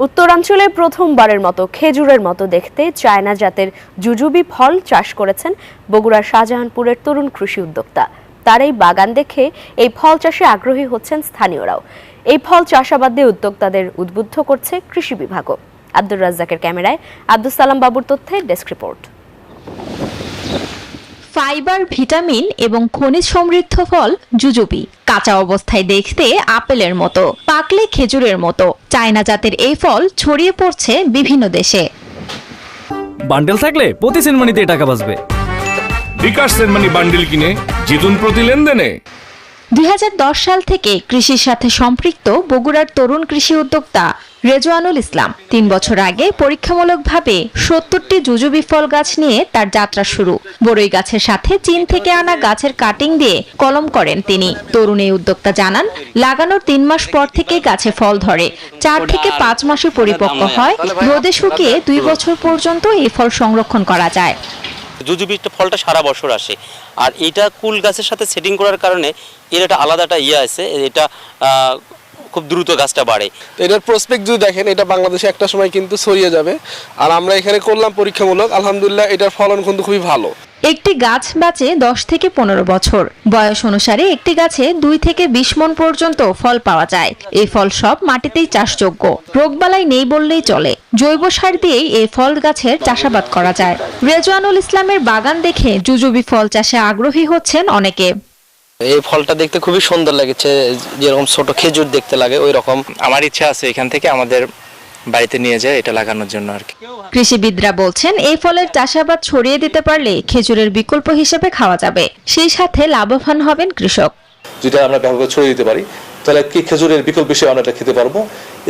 উত্তরাঞ্চলে প্রথমবারের মতো খেজুরের মতো দেখতে চায়না জাতের জুজুবি ফল চাষ করেছেন বগুড়ার শাহজাহানপুরের তরুণ কৃষি উদ্যোক্তা। তার এই বাগান দেখে এই ফল চাষে আগ্রহী হচ্ছেন স্থানীয়রাও। এই ফল চাষাবাদ দিয়ে উদ্যোক্তাদের উদ্বুদ্ধ করছে কৃষি বিভাগও। আব্দুর রাজ্জাকের ক্যামেরায় আব্দুস সালাম বাবুর তথ্যে ডেস্ক রিপোর্ট। ফাইবার, ভিটামিন এবং খনিজ সমৃদ্ধ ফল জুজুবি। কাঁচা অবস্থায় দেখতে আপেলের মতো, পাকলে খেজুরের মতো। চায়না জাতের এই ফল ছড়িয়ে পড়ছে বিভিন্ন দেশে। বান্ডেল থাকলে প্রতি সেনমানিতে টাকা বাঁচবে। বিকাশ সেনমানি বান্ডেল কিনে জিতুন প্রতি লেনদেনে। 2010 সাল থেকে কৃষির সাথে সম্পৃক্ত বগুড়ার তরুণ কৃষি উদ্যোক্তা রেজওয়ানুল ইসলাম 3 বছর আগে পরীক্ষামূলকভাবে 70টি জুজুবি ফল গাছ নিয়ে তার যাত্রা শুরু। বড়ই গাছের সাথে চীন থেকে আনা গাছের কাটিং দিয়ে কলম করেন তিনি। তরুণ এই উদ্যোক্তা জানান, লাগানোর 3 মাস পর থেকে গাছে ফল ধরে, 4 থেকে 5 মাসে পরিপক্ক হয়। রোদে শুকিয়ে 2 বছর পর্যন্ত এই ফল সংরক্ষণ করা যায়। জুজুবি ফলটা সারা বছর আসে, আর এটা কুল গাছের সাথে সেটিং করার কারণে এর একটা আলাদা একটা আছে, এটা খুব দ্রুত গাছটা বাড়ে। এটার প্রসপেক্ট যদি দেখেন, এটা বাংলাদেশে একটা সময় কিন্তু ছড়িয়ে যাবে। আর আমরা এখানে করলাম পরীক্ষামূলক, আলহামদুলিল্লাহ এটার ফলন কিন্তু খুবই ভালো। একটি গাছ বাঁচে 10 থেকে 15 বছর। বয়স অনুসারে একটি গাছে 2 থেকে 20 মণ পর্যন্ত ফল পাওয়া যায়। এই ফল সব মাটিতেই চাষযোগ্য, রোগবালাই নেই বললেই চলে। জৈব সার দিয়েই এই ফল গাছের চাষাবাদ করা যায়। রেজওয়ানুল ইসলামের বাগান দেখে জুজুবি ফল চাষে আগ্রহী হচ্ছেন অনেকে। এই ফলটা দেখতে খুবই সুন্দর লাগছে, যেরকম ছোট খেজুর দেখতে লাগে ওই রকম। আমার ইচ্ছা আছে এখান থেকে আমাদের বাড়িতে নিয়ে যায় এটা লাগানোর জন্য আর কি। কৃষিবিদরা বলছেন, এই ফলের চাষাবাদ ছড়িয়ে দিতে পারলে খেজুরের বিকল্প হিসেবে খাওয়া যাবে, সেই সাথে লাভবান হবেন কৃষক। যেটা আমরা ব্যাপকভাবে ছড়িয়ে দিতে পারি, তাহলে কি খেজুরের বিকল্প হিসেবে আমরা এটা খেতে পারবো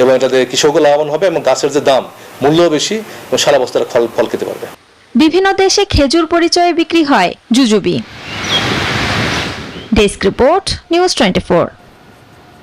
এবং এটাতে কৃষকও লাভবান হবে এবং গাছের যে দাম মূল্য বেশি এবং সারা বছর ফল খেতে পারবে। বিভিন্ন দেশে খেজুর পরিচয়ে বিক্রি হয় জুজুবি। Desk report, news 24।